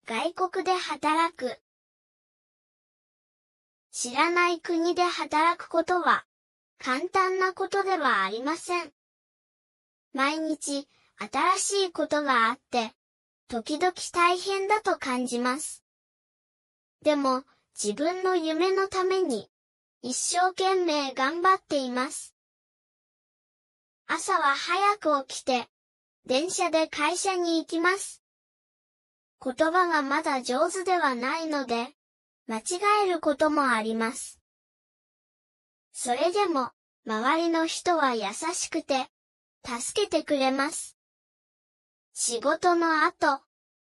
外国で働く。知らない国で働くことは、簡単なことではありません。毎日、新しいことがあって、時々大変だと感じます。でも、自分の夢のために、一生懸命頑張っています。朝は早く起きて、電車で会社に行きます。言葉がまだ上手ではないので、間違えることもあります。それでも、周りの人は優しくて、助けてくれます。仕事の後、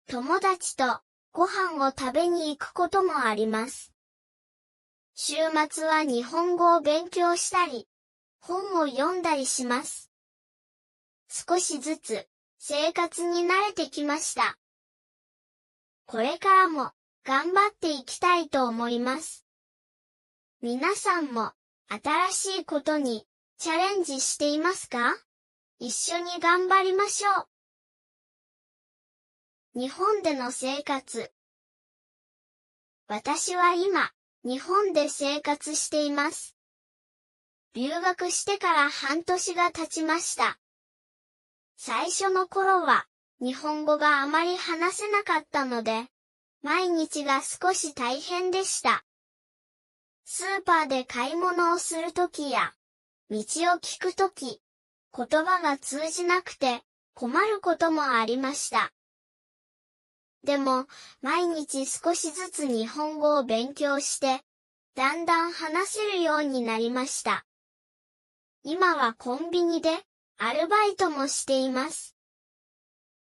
友達とご飯を食べに行くこともあります。週末は日本語を勉強したり、本を読んだりします。少しずつ生活に慣れてきました。これからも頑張っていきたいと思います。皆さんも新しいことにチャレンジしていますか？一緒に頑張りましょう。日本での生活。私は今、日本で生活しています。留学してから半年が経ちました。最初の頃は、日本語があまり話せなかったので、毎日が少し大変でした。スーパーで買い物をするときや、道を聞くとき、言葉が通じなくて困ることもありました。でも、毎日少しずつ日本語を勉強して、だんだん話せるようになりました。今はコンビニでアルバイトもしています。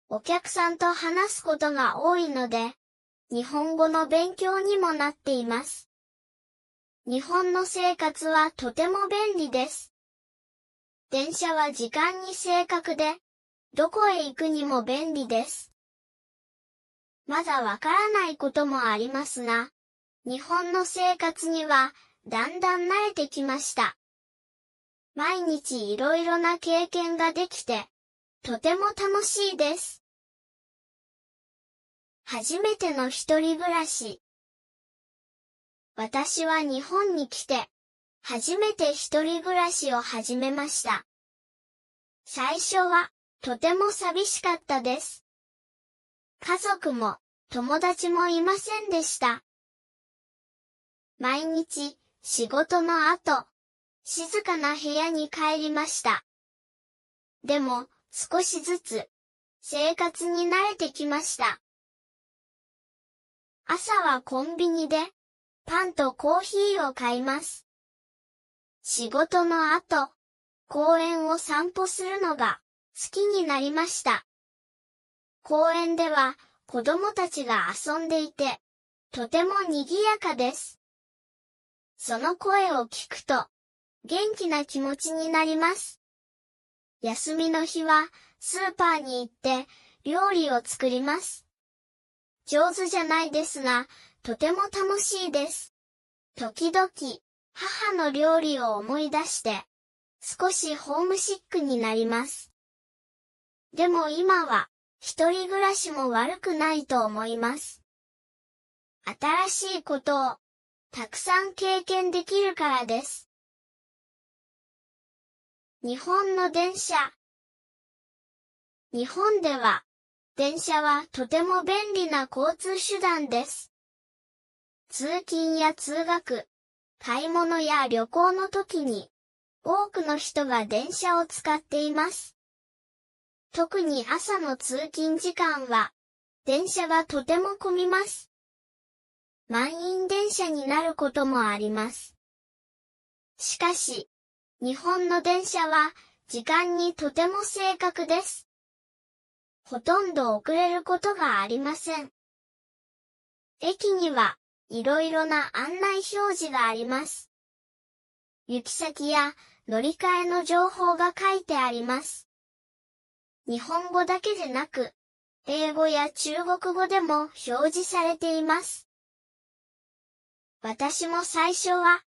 お客さんと話すことが多いので、日本語の勉強にもなっています。日本の生活はとても便利です。電車は時間に正確で、どこへ行くにも便利です。まだわからないこともありますが、日本の生活にはだんだん慣れてきました。毎日いろいろな経験ができて、とても楽しいです。初めての一人暮らし。私は日本に来て、初めて一人暮らしを始めました。最初は、とても寂しかったです。家族も、友達もいませんでした。毎日、仕事の後、静かな部屋に帰りました。でも、少しずつ、生活に慣れてきました。朝はコンビニで、パンとコーヒーを買います。仕事の後、公園を散歩するのが好きになりました。公園では子供たちが遊んでいて、とても賑やかです。その声を聞くと、元気な気持ちになります。休みの日はスーパーに行って料理を作ります。上手じゃないですが、とても楽しいです。時々、母の料理を思い出して、少しホームシックになります。でも今は、一人暮らしも悪くないと思います。新しいことを、たくさん経験できるからです。日本の電車。日本では、電車はとても便利な交通手段です。通勤や通学、買い物や旅行の時に、多くの人が電車を使っています。特に朝の通勤時間は、電車がとても混みます。満員電車になることもあります。しかし、日本の電車は、時間にとても正確です。ほとんど遅れることがありません。駅には、いろいろな案内表示があります。行き先や乗り換えの情報が書いてあります。日本語だけでなく、英語や中国語でも表示されています。私も最初は、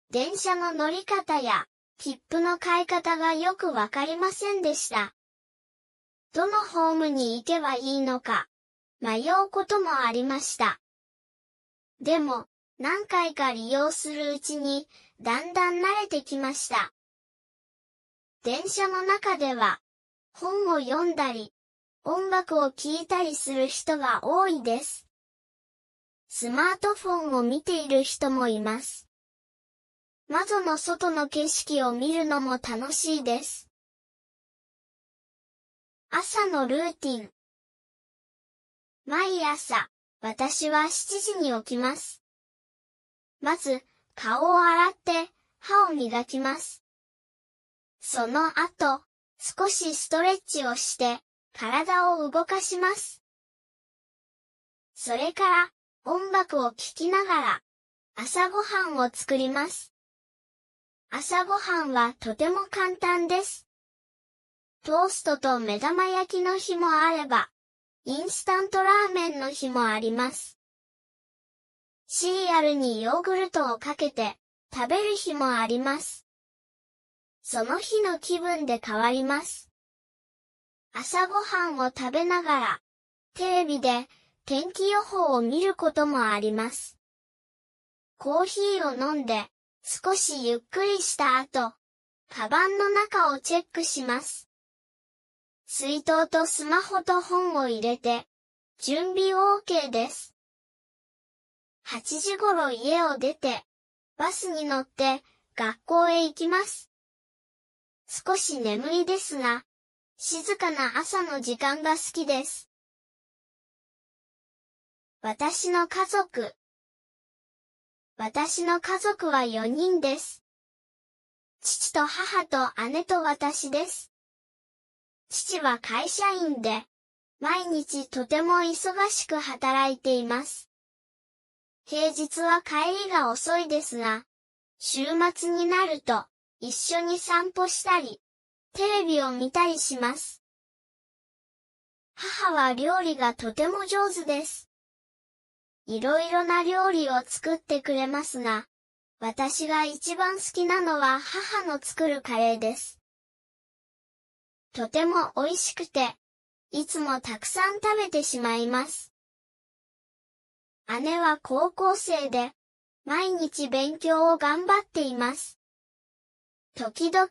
電車の乗り方や切符の買い方がよくわかりませんでした。どのホームに行けばいいのか、迷うこともありました。でも、何回か利用するうちに、だんだん慣れてきました。電車の中では、本を読んだり、音楽を聴いたりする人が多いです。スマートフォンを見ている人もいます。窓の外の景色を見るのも楽しいです。朝のルーティン。毎朝、私は7時に起きます。まず、顔を洗って、歯を磨きます。その後、少しストレッチをして、体を動かします。それから、音楽を聴きながら、朝ごはんを作ります。朝ごはんはとても簡単です。トーストと目玉焼きの日もあれば、インスタントラーメンの日もあります。シリアルにヨーグルトをかけて食べる日もあります。その日の気分で変わります。朝ごはんを食べながら、テレビで天気予報を見ることもあります。コーヒーを飲んで少しゆっくりした後、カバンの中をチェックします。水筒とスマホと本を入れて、準備 OK です。8時頃家を出て、バスに乗って学校へ行きます。少し眠いですが、静かな朝の時間が好きです。私の家族。私の家族は4人です。父と母と姉と私です。父は会社員で、毎日とても忙しく働いています。平日は帰りが遅いですが、週末になると、一緒に散歩したり、テレビを見たりします。母は料理がとても上手です。いろいろな料理を作ってくれますが、私が一番好きなのは母の作るカレーです。とても美味しくて、いつもたくさん食べてしまいます。姉は高校生で、毎日勉強を頑張っています。時々、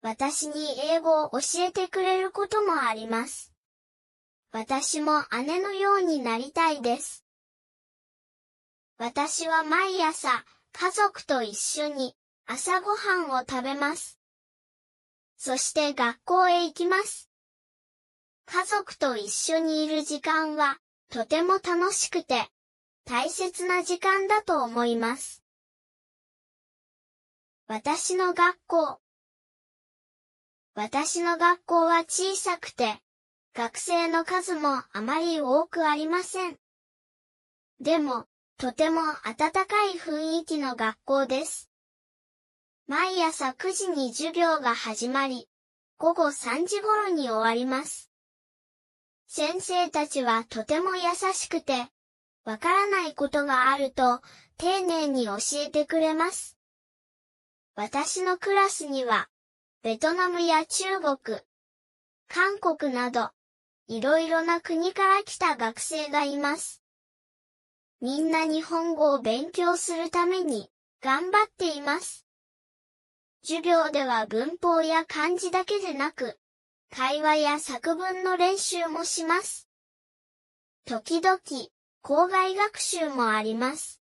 私に英語を教えてくれることもあります。私も姉のようになりたいです。私は毎朝、家族と一緒に朝ごはんを食べます。そして学校へ行きます。家族と一緒にいる時間は、とても楽しくて、大切な時間だと思います。私の学校。私の学校は小さくて、学生の数もあまり多くありません。でも、とても温かい雰囲気の学校です。毎朝9時に授業が始まり、午後3時頃に終わります。先生たちはとても優しくて、わからないことがあると、丁寧に教えてくれます。私のクラスには、ベトナムや中国、韓国など、いろいろな国から来た学生がいます。みんな日本語を勉強するために、頑張っています。授業では文法や漢字だけでなく、会話や作文の練習もします。時々、校外学習もあります。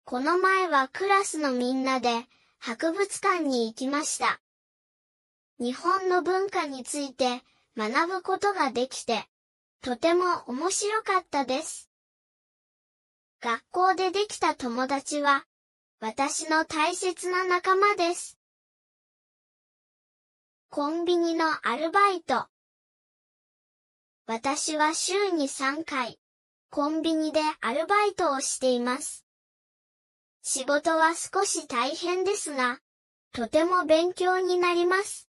この前はクラスのみんなで博物館に行きました。日本の文化について学ぶことができて、とても面白かったです。学校でできた友達は、私の大切な仲間です。コンビニのアルバイト。私は週に3回、コンビニでアルバイトをしています。仕事は少し大変ですが、とても勉強になります。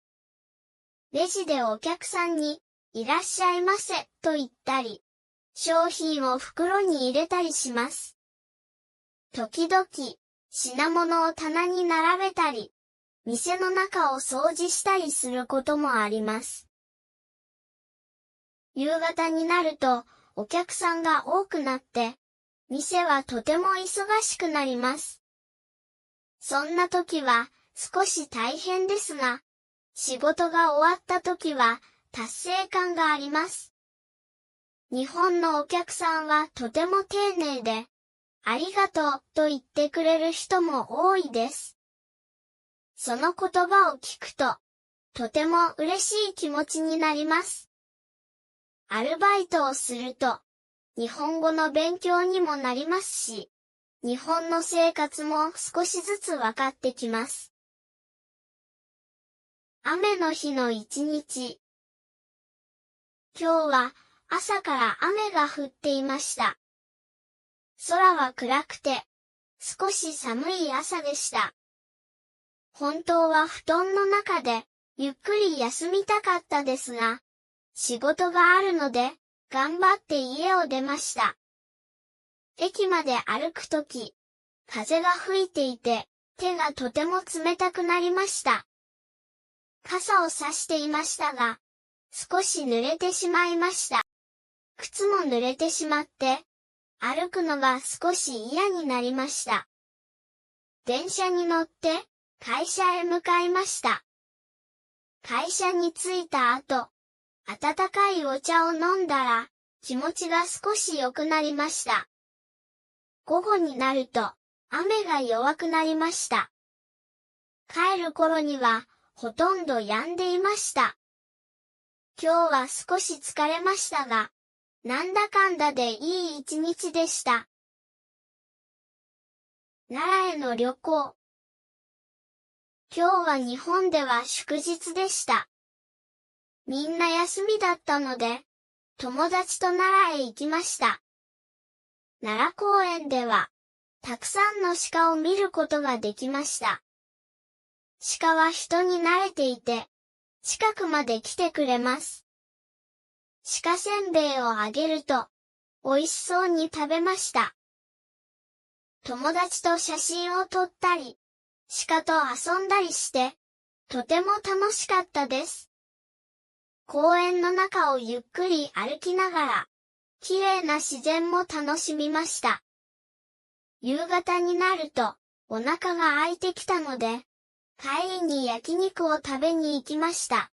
レジでお客さんに、いらっしゃいませ、と言ったり、商品を袋に入れたりします。時々、品物を棚に並べたり、店の中を掃除したりすることもあります。夕方になると、お客さんが多くなって、店はとても忙しくなります。そんな時は少し大変ですが、仕事が終わった時は達成感があります。日本のお客さんはとても丁寧で、ありがとうと言ってくれる人も多いです。その言葉を聞くと、とても嬉しい気持ちになります。アルバイトをすると、日本語の勉強にもなりますし、日本の生活も少しずつ分かってきます。雨の日の一日。今日は朝から雨が降っていました。空は暗くて、少し寒い朝でした。本当は布団の中で、ゆっくり休みたかったですが、仕事があるので、頑張って家を出ました。駅まで歩くとき、風が吹いていて、手がとても冷たくなりました。傘を差していましたが、少し濡れてしまいました。靴も濡れてしまって、歩くのが少し嫌になりました。電車に乗って、会社へ向かいました。会社に着いた後、温かいお茶を飲んだら、気持ちが少し良くなりました。午後になると、雨が弱くなりました。帰る頃には、ほとんど止んでいました。今日は少し疲れましたが、なんだかんだでいい一日でした。奈良への旅行。今日は日本では祝日でした。みんな休みだったので、友達と奈良へ行きました。奈良公園では、たくさんの鹿を見ることができました。鹿は人に慣れていて、近くまで来てくれます。鹿せんべいをあげると、美味しそうに食べました。友達と写真を撮ったり、鹿と遊んだりして、とても楽しかったです。公園の中をゆっくり歩きながら、綺麗な自然も楽しみました。夕方になると、お腹が空いてきたので、帰りに焼肉を食べに行きました。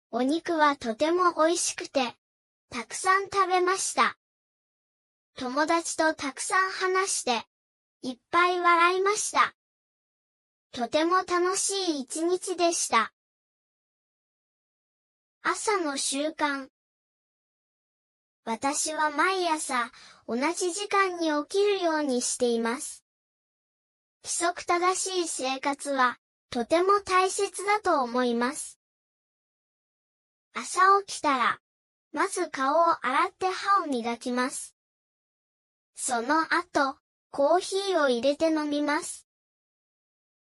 お肉はとても美味しくて、たくさん食べました。友達とたくさん話して、いっぱい笑いました。とても楽しい一日でした。朝の習慣。私は毎朝、同じ時間に起きるようにしています。規則正しい生活は、とても大切だと思います。朝起きたら、まず顔を洗って歯を磨きます。その後、コーヒーを入れて飲みます。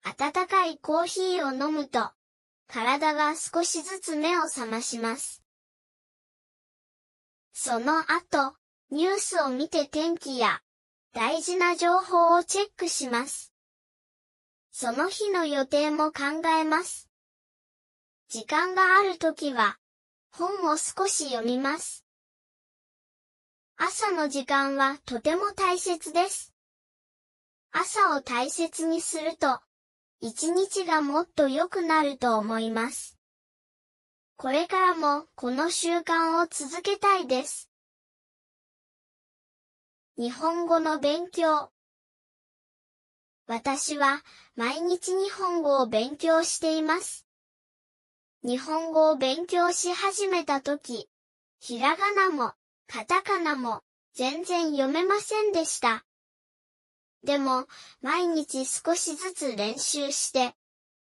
温かいコーヒーを飲むと、体が少しずつ目を覚まします。その後、ニュースを見て天気や、大事な情報をチェックします。その日の予定も考えます。時間があるときは、本を少し読みます。朝の時間はとても大切です。朝を大切にすると、一日がもっと良くなると思います。これからもこの習慣を続けたいです。日本語の勉強。私は毎日日本語を勉強しています。日本語を勉強し始めたとき、ひらがなもカタカナも全然読めませんでした。でも、毎日少しずつ練習して、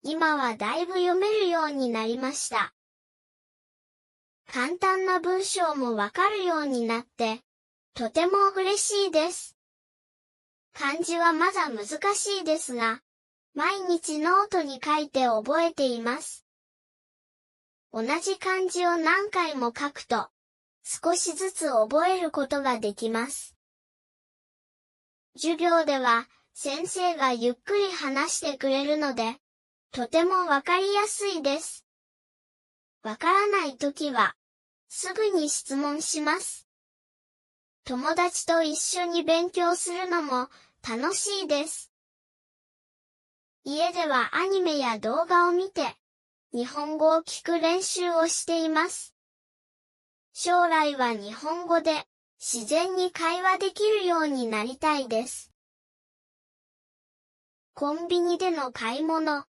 今はだいぶ読めるようになりました。簡単な文章もわかるようになって、とても嬉しいです。漢字はまだ難しいですが、毎日ノートに書いて覚えています。同じ漢字を何回も書くと、少しずつ覚えることができます。授業では先生がゆっくり話してくれるので、とてもわかりやすいです。わからないときは、すぐに質問します。友達と一緒に勉強するのも楽しいです。家ではアニメや動画を見て、日本語を聞く練習をしています。将来は日本語で自然に会話できるようになりたいです。コンビニでの買い物。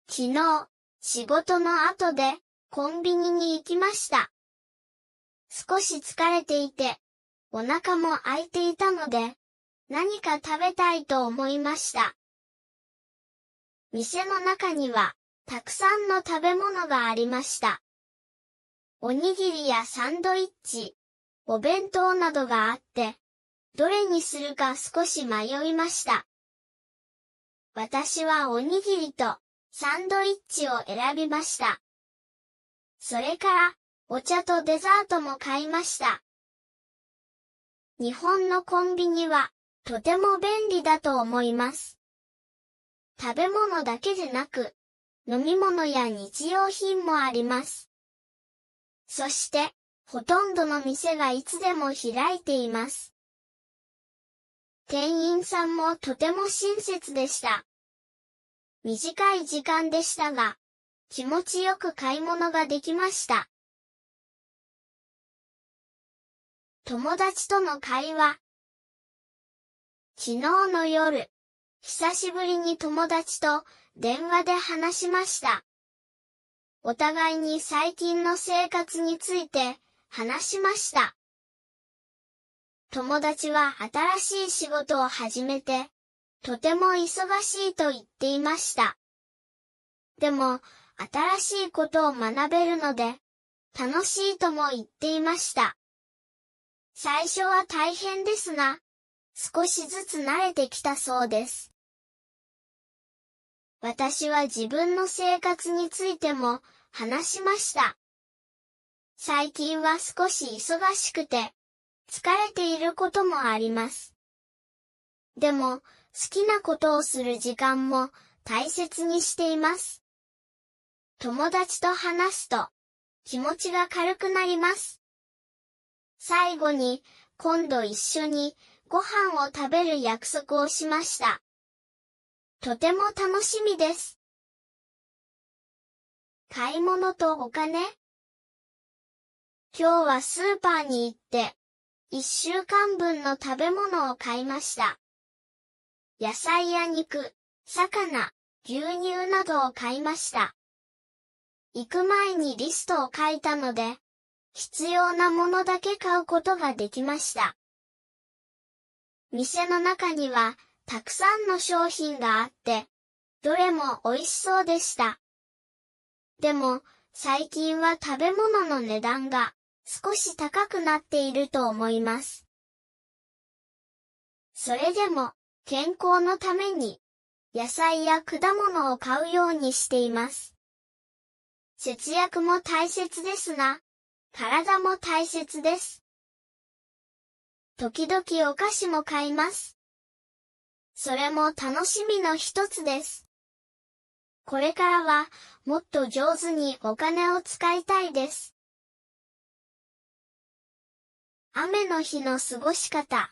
昨日、仕事の後でコンビニに行きました。少し疲れていて、お腹も空いていたので、何か食べたいと思いました。店の中には、たくさんの食べ物がありました。おにぎりやサンドイッチ、お弁当などがあって、どれにするか少し迷いました。私はおにぎりとサンドイッチを選びました。それから、お茶とデザートも買いました。日本のコンビニは、とても便利だと思います。食べ物だけでなく、飲み物や日用品もあります。そして、ほとんどの店がいつでも開いています。店員さんもとても親切でした。短い時間でしたが、気持ちよく買い物ができました。友達との会話。昨日の夜、久しぶりに友達と電話で話しました。お互いに最近の生活について話しました。友達は新しい仕事を始めて、とても忙しいと言っていました。でも、新しいことを学べるので、楽しいとも言っていました。最初は大変ですが、少しずつ慣れてきたそうです。私は自分の生活についても話しました。最近は少し忙しくて、疲れていることもあります。でも、好きなことをする時間も大切にしています。友達と話すと、気持ちが軽くなります。最後に、今度一緒にご飯を食べる約束をしました。とても楽しみです。買い物とお金。今日はスーパーに行って、1週間分の食べ物を買いました。野菜や肉、魚、牛乳などを買いました。行く前にリストを書いたので、必要なものだけ買うことができました。店の中には、たくさんの商品があって、どれも美味しそうでした。でも、最近は食べ物の値段が少し高くなっていると思います。それでも、健康のために、野菜や果物を買うようにしています。節約も大切ですが、体も大切です。時々お菓子も買います。それも楽しみの一つです。これからはもっと上手にお金を使いたいです。雨の日の過ごし方。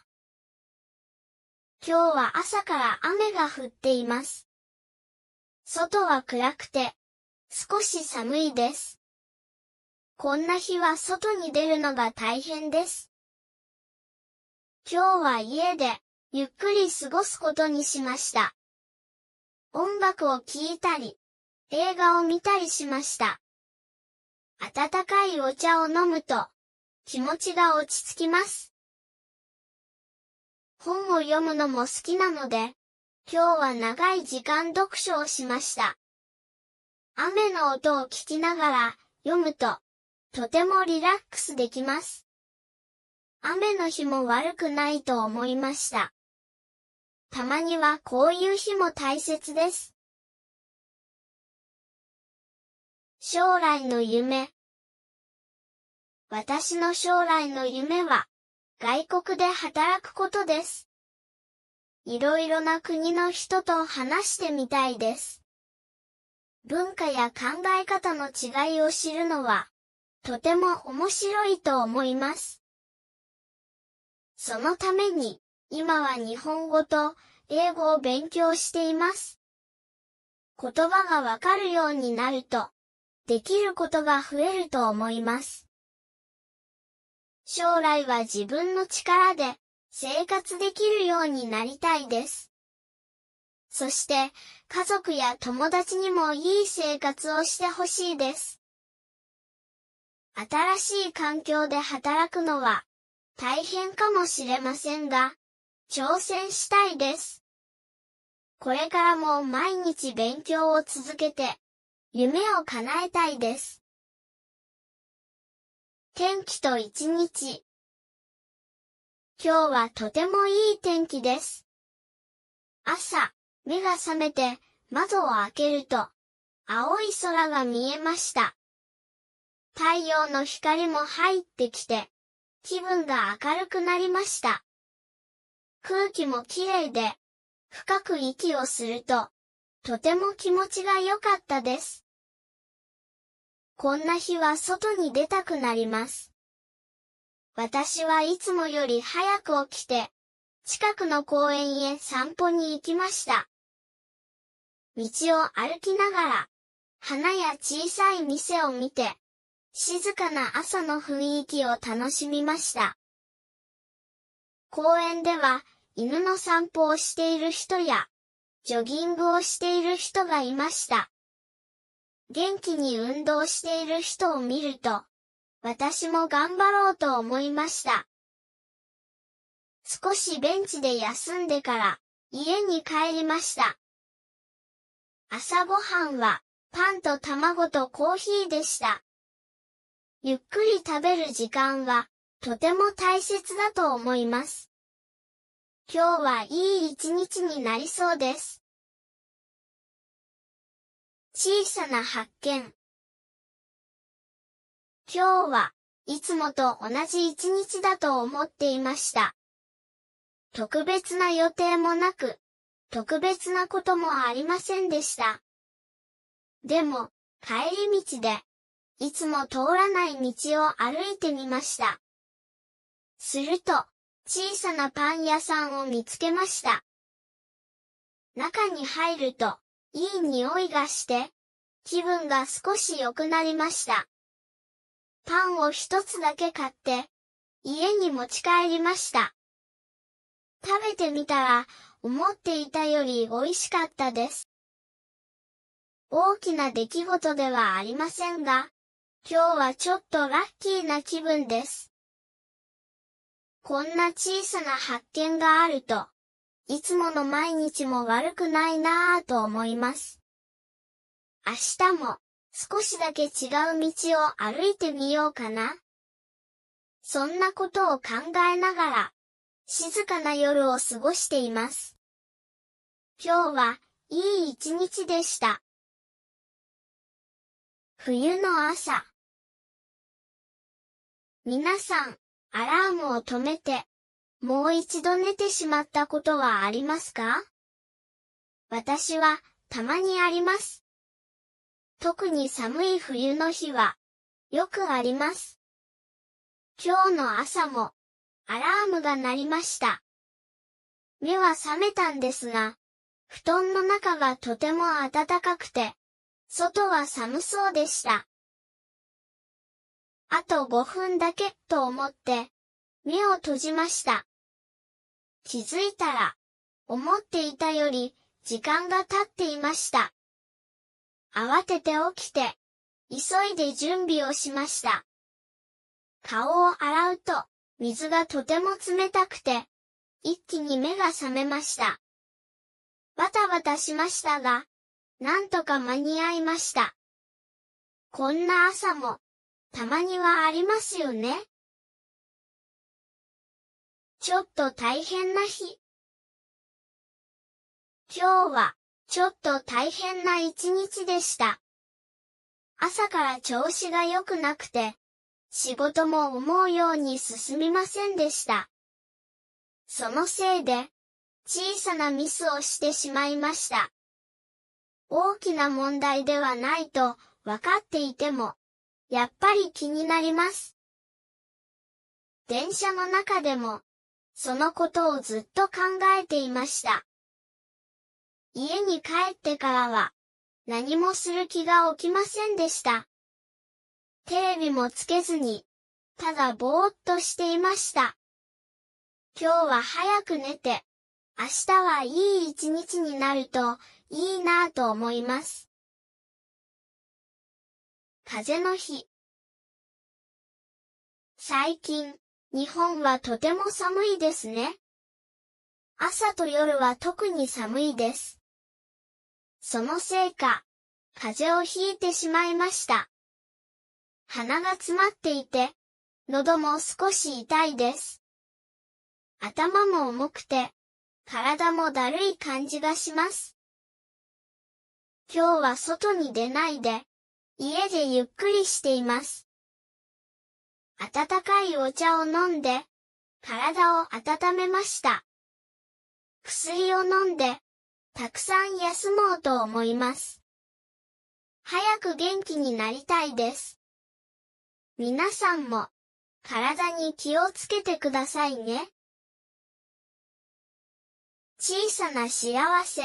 今日は朝から雨が降っています。外は暗くて、少し寒いです。こんな日は外に出るのが大変です。今日は家でゆっくり過ごすことにしました。音楽を聴いたり、映画を見たりしました。温かいお茶を飲むと気持ちが落ち着きます。本を読むのも好きなので、今日は長い時間読書をしました。雨の音を聞きながら読むと、とてもリラックスできます。雨の日も悪くないと思いました。たまにはこういう日も大切です。将来の夢。私の将来の夢は、外国で働くことです。いろいろな国の人と話してみたいです。文化や考え方の違いを知るのは、とても面白いと思います。そのために、今は日本語と英語を勉強しています。言葉がわかるようになると、できることが増えると思います。将来は自分の力で生活できるようになりたいです。そして、家族や友達にもいい生活をしてほしいです。新しい環境で働くのは大変かもしれませんが、挑戦したいです。これからも毎日勉強を続けて、夢を叶えたいです。天気と一日。今日はとてもいい天気です。朝、目が覚めて窓を開けると、青い空が見えました。太陽の光も入ってきて、気分が明るくなりました。空気もきれいで、深く息をすると、とても気持ちが良かったです。こんな日は外に出たくなります。私はいつもより早く起きて、近くの公園へ散歩に行きました。道を歩きながら、花や小さい店を見て、静かな朝の雰囲気を楽しみました。公園では、犬の散歩をしている人や、ジョギングをしている人がいました。元気に運動している人を見ると、私も頑張ろうと思いました。少しベンチで休んでから家に帰りました。朝ごはんはパンと卵とコーヒーでした。ゆっくり食べる時間はとても大切だと思います。今日はいい一日になりそうです。小さな発見。今日はいつもと同じ一日だと思っていました。特別な予定もなく、特別なこともありませんでした。でも、帰り道で、いつも通らない道を歩いてみました。すると、小さなパン屋さんを見つけました。中に入ると、いい匂いがして、気分が少し良くなりました。パンを一つだけ買って、家に持ち帰りました。食べてみたら、思っていたより美味しかったです。大きな出来事ではありませんが、今日はちょっとラッキーな気分です。こんな小さな発見があると、いつもの毎日も悪くないなぁと思います。明日も少しだけ違う道を歩いてみようかな。そんなことを考えながら、静かな夜を過ごしています。今日はいい一日でした。冬の朝。皆さん、アラームを止めて、もう一度寝てしまったことはありますか？私は、たまにあります。特に寒い冬の日は、よくあります。今日の朝も、アラームが鳴りました。目は覚めたんですが、布団の中がとても暖かくて、外は寒そうでした。あと5分だけと思って、目を閉じました。気づいたら、思っていたより時間が経っていました。慌てて起きて、急いで準備をしました。顔を洗うと、水がとても冷たくて、一気に目が覚めました。バタバタしましたが、なんとか間に合いました。こんな朝も、たまにはありますよね。ちょっと大変な日。今日は、ちょっと大変な一日でした。朝から調子が良くなくて、仕事も思うように進みませんでした。そのせいで、小さなミスをしてしまいました。大きな問題ではないと分かっていても、やっぱり気になります。電車の中でも、そのことをずっと考えていました。家に帰ってからは、何もする気が起きませんでした。テレビもつけずに、ただぼーっとしていました。今日は早く寝て、明日はいい一日になるといいなぁと思います。風の日。最近、日本はとても寒いですね。朝と夜は特に寒いです。そのせいか、風邪をひいてしまいました。鼻が詰まっていて、喉も少し痛いです。頭も重くて、体もだるい感じがします。今日は外に出ないで、家でゆっくりしています。温かいお茶を飲んで、体を温めました。薬を飲んで、たくさん休もうと思います。早く元気になりたいです。皆さんも、体に気をつけてくださいね。小さな幸せ。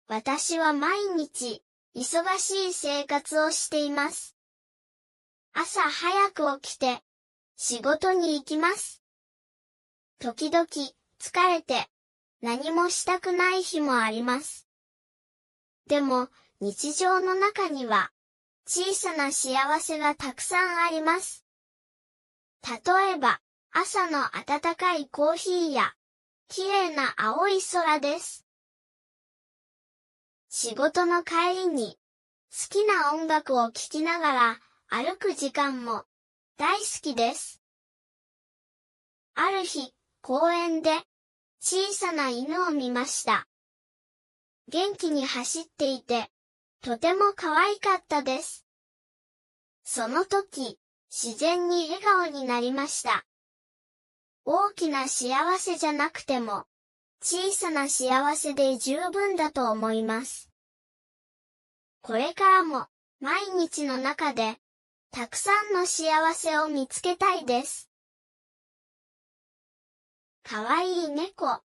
私は毎日、忙しい生活をしています。朝早く起きて、仕事に行きます。時々、疲れて、何もしたくない日もあります。でも、日常の中には、小さな幸せがたくさんあります。例えば、朝の温かいコーヒーや、綺麗な青い空です。仕事の帰りに、好きな音楽を聴きながら歩く時間も大好きです。ある日、公園で小さな犬を見ました。元気に走っていて、とても可愛かったです。その時、自然に笑顔になりました。大きな幸せじゃなくても、小さな幸せで十分だと思います。これからも、毎日の中で、たくさんの幸せを見つけたいです。かわいい猫。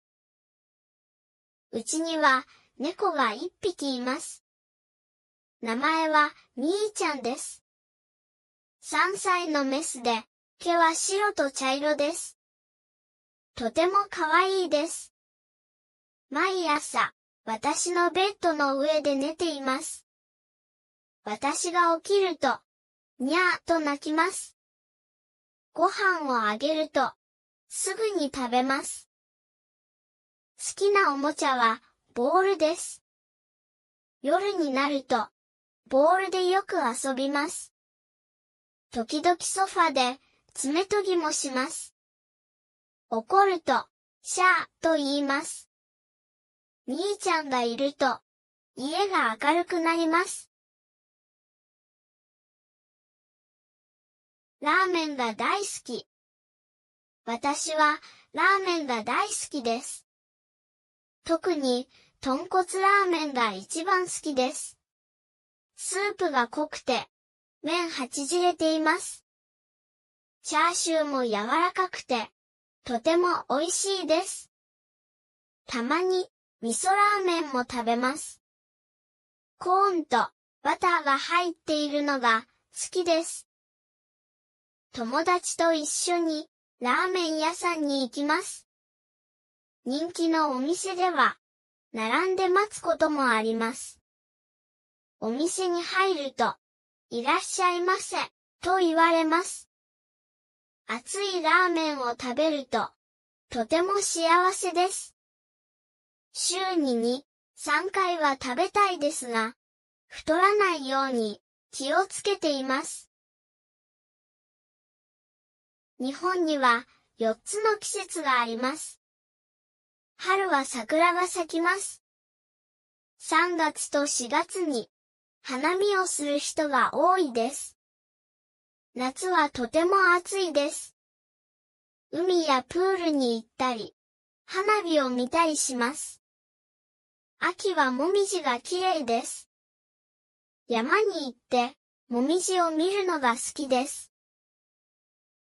うちには、猫が一匹います。名前は、みーちゃんです。3歳のメスで、毛は白と茶色です。とてもかわいいです。毎朝、私のベッドの上で寝ています。私が起きると、にゃーと鳴きます。ご飯をあげると、すぐに食べます。好きなおもちゃは、ボールです。夜になると、ボールでよく遊びます。時々ソファで、爪研ぎもします。怒ると、シャーと言います。みーちゃんがいると、家が明るくなります。ラーメンが大好き。私は、ラーメンが大好きです。特に、豚骨ラーメンが一番好きです。スープが濃くて、麺は縮れています。チャーシューも柔らかくて、とても美味しいです。たまに、味噌ラーメンも食べます。コーンとバターが入っているのが好きです。友達と一緒にラーメン屋さんに行きます。人気のお店では、並んで待つこともあります。お店に入ると、いらっしゃいませ、と言われます。熱いラーメンを食べると、とても幸せです。週に2、3回は食べたいですが、太らないように気をつけています。日本には4つの季節があります。春は桜が咲きます。3月と4月に花見をする人が多いです。夏はとても暑いです。海やプールに行ったり、花火を見たりします。秋はもみじが綺麗です。山に行って、もみじを見るのが好きです。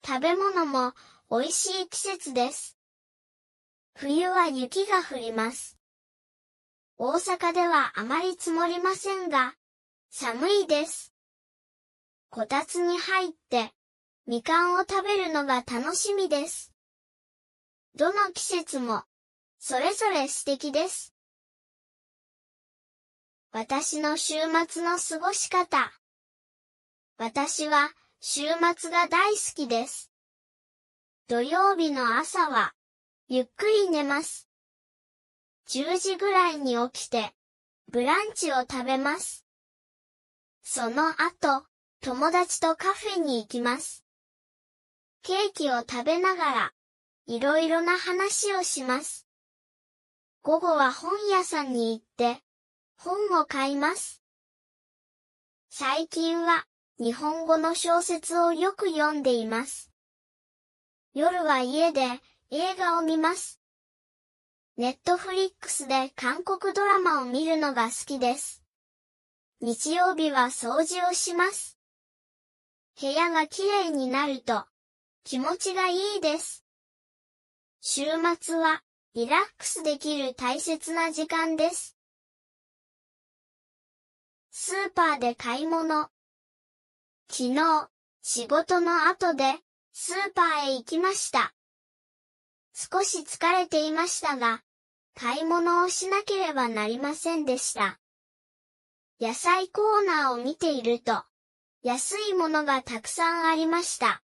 食べ物も美味しい季節です。冬は雪が降ります。大阪ではあまり積もりませんが、寒いです。こたつに入って、みかんを食べるのが楽しみです。どの季節も、それぞれ素敵です。私の週末の過ごし方。私は、週末が大好きです。土曜日の朝は、ゆっくり寝ます。10時ぐらいに起きて、ブランチを食べます。その後、友達とカフェに行きます。ケーキを食べながら、いろいろな話をします。午後は本屋さんに行って、本を買います。最近は、日本語の小説をよく読んでいます。夜は家で映画を見ます。ネットフリックスで韓国ドラマを見るのが好きです。日曜日は掃除をします。部屋がきれいになると気持ちがいいです。週末はリラックスできる大切な時間です。スーパーで買い物。昨日、仕事の後でスーパーへ行きました。少し疲れていましたが、買い物をしなければなりませんでした。野菜コーナーを見ていると、安いものがたくさんありました。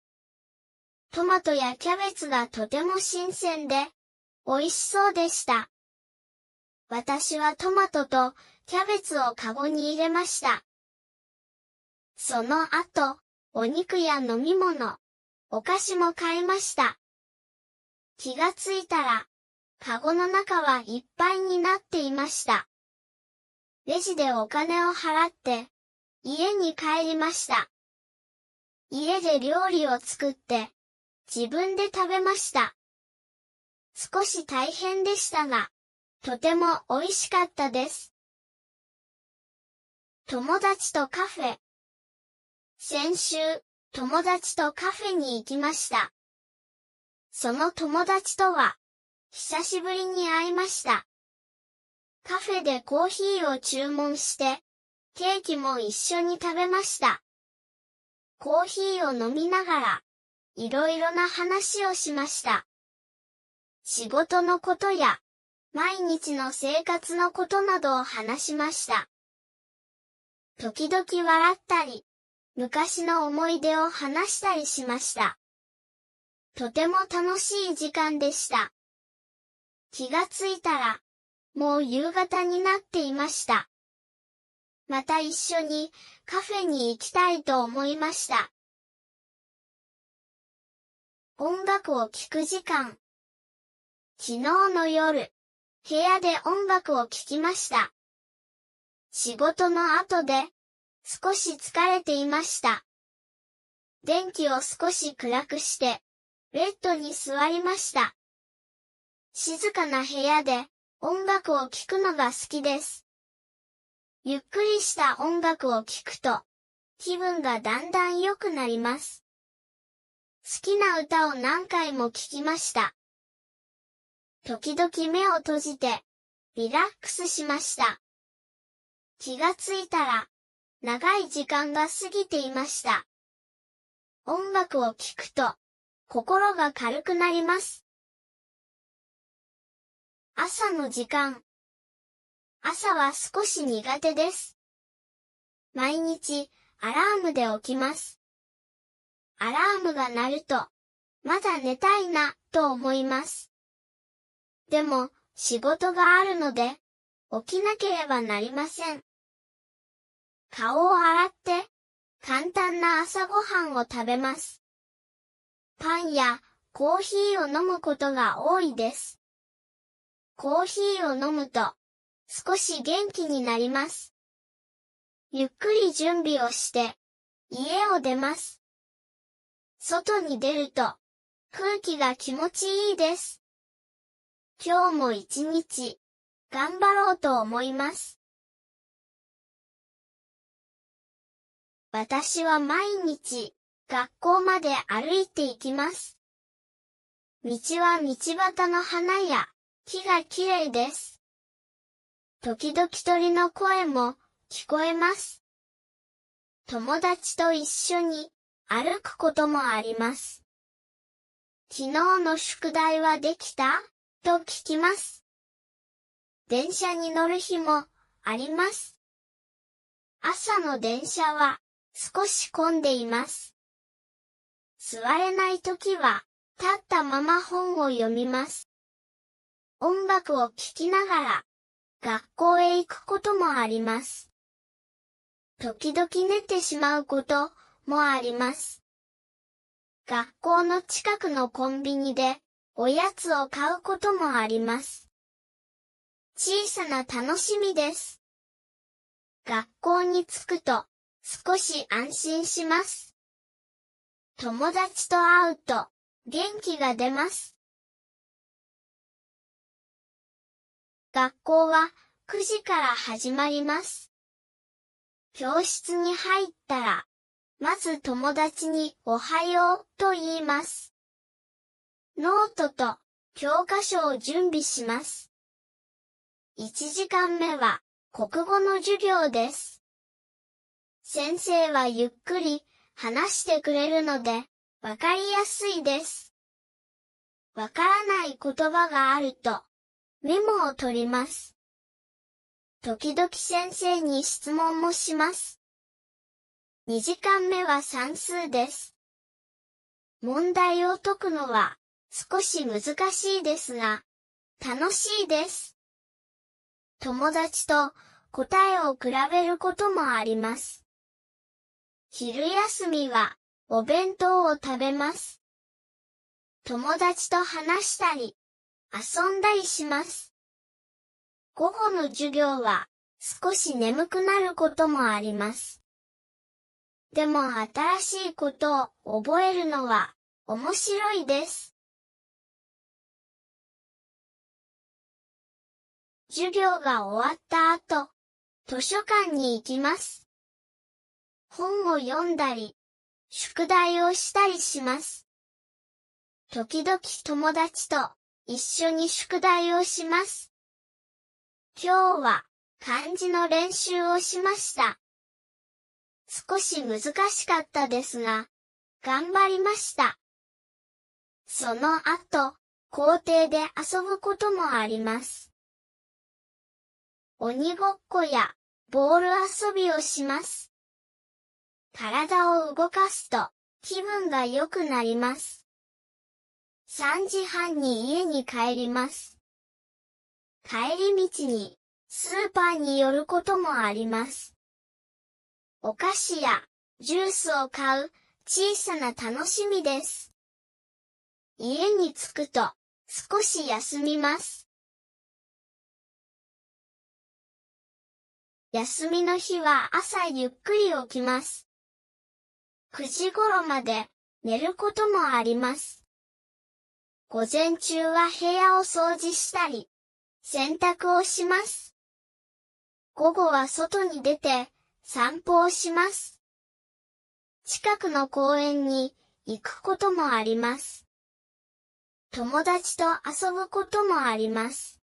トマトやキャベツがとても新鮮で、美味しそうでした。私はトマトとキャベツをカゴに入れました。その後、お肉や飲み物、お菓子も買いました。気がついたら、カゴの中はいっぱいになっていました。レジでお金を払って、家に帰りました。家で料理を作って、自分で食べました。少し大変でしたが、とても美味しかったです。友達とカフェ。先週、友達とカフェに行きました。その友達とは、久しぶりに会いました。カフェでコーヒーを注文して、ケーキも一緒に食べました。コーヒーを飲みながら、いろいろな話をしました。仕事のことや、毎日の生活のことなどを話しました。時々笑ったり、昔の思い出を話したりしました。とても楽しい時間でした。気がついたら、もう夕方になっていました。また一緒にカフェに行きたいと思いました。音楽を聴く時間。昨日の夜、部屋で音楽を聴きました。仕事の後で、少し疲れていました。電気を少し暗くして、ベッドに座りました。静かな部屋で音楽を聴くのが好きです。ゆっくりした音楽を聴くと、気分がだんだん良くなります。好きな歌を何回も聴きました。時々目を閉じて、リラックスしました。気がついたら、長い時間が過ぎていました。音楽を聴くと、心が軽くなります。朝の時間。朝は少し苦手です。毎日、アラームで起きます。アラームが鳴ると、まだ寝たいな、と思います。でも、仕事があるので、起きなければなりません。顔を洗って、簡単な朝ごはんを食べます。パンやコーヒーを飲むことが多いです。コーヒーを飲むと、少し元気になります。ゆっくり準備をして、家を出ます。外に出ると、空気が気持ちいいです。今日も一日、頑張ろうと思います。私は毎日、学校まで歩いて行きます。道は道端の花や木が綺麗です。時々鳥の声も聞こえます。友達と一緒に歩くこともあります。昨日の宿題はできた？と聞きます。電車に乗る日もあります。朝の電車は少し混んでいます。座れないときは立ったまま本を読みます。音楽を聴きながら学校へ行くこともあります。時々寝てしまうこともあります。学校の近くのコンビニでおやつを買うこともあります。小さな楽しみです。学校に着くと少し安心します。友達と会うと元気が出ます。学校は9時から始まります。教室に入ったら、まず友達におはようと言います。ノートと教科書を準備します。1時間目は国語の授業です。先生はゆっくり話してくれるので、わかりやすいです。わからない言葉があると、メモを取ります。時々先生に質問もします。2時間目は算数です。問題を解くのは少し難しいですが、楽しいです。友達と答えを比べることもあります。昼休みはお弁当を食べます。友達と話したり、遊んだりします。午後の授業は少し眠くなることもあります。でも新しいことを覚えるのは面白いです。授業が終わった後、図書館に行きます。本を読んだり、宿題をしたりします。時々友達と一緒に宿題をします。今日は漢字の練習をしました。少し難しかったですが、頑張りました。その後、校庭で遊ぶこともあります。鬼ごっこやボール遊びをします。体を動かすと気分が良くなります。3時半に家に帰ります。帰り道にスーパーに寄ることもあります。お菓子やジュースを買う小さな楽しみです。家に着くと少し休みます。休みの日は朝ゆっくり起きます。9時頃まで寝ることもあります。午前中は部屋を掃除したり、洗濯をします。午後は外に出て散歩をします。近くの公園に行くこともあります。友達と遊ぶこともあります。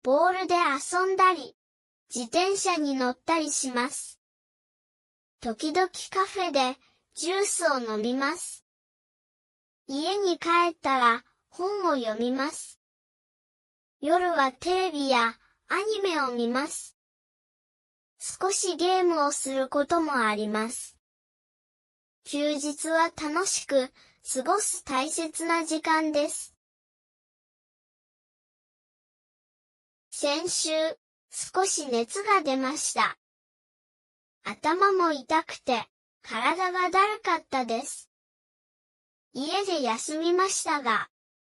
ボールで遊んだり、自転車に乗ったりします。時々カフェでジュースを飲みます。家に帰ったら本を読みます。夜はテレビやアニメを見ます。少しゲームをすることもあります。休日は楽しく過ごす大切な時間です。先週、少し熱が出ました。頭も痛くて、体がだるかったです。家で休みましたが、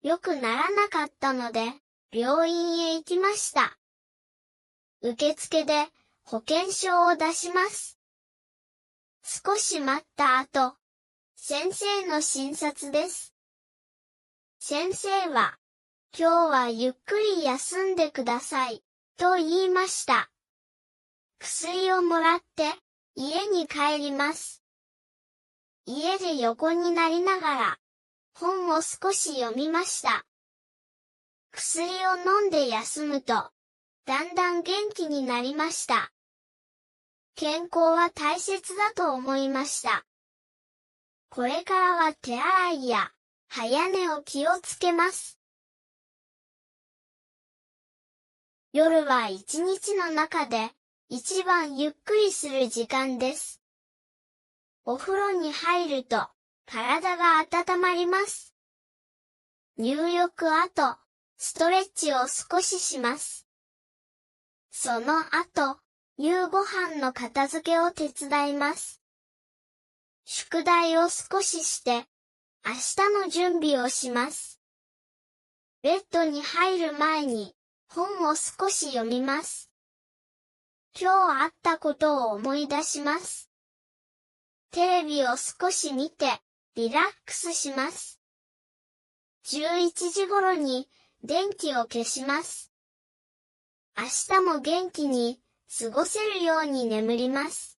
良くならなかったので、病院へ行きました。受付で保険証を出します。少し待った後、先生の診察です。先生は、今日はゆっくり休んでください、と言いました。薬をもらって、家に帰ります。家で横になりながら、本を少し読みました。薬を飲んで休むと、だんだん元気になりました。健康は大切だと思いました。これからは手洗いや早寝を気をつけます。夜は一日の中で一番ゆっくりする時間です。お風呂に入ると体が温まります。入浴後、ストレッチを少しします。その後、夕ご飯の片付けを手伝います。宿題を少しして、明日の準備をします。ベッドに入る前に、本を少し読みます。今日あったことを思い出します。テレビを少し見て、リラックスします。11時頃に、電気を消します。明日も元気に過ごせるように眠ります。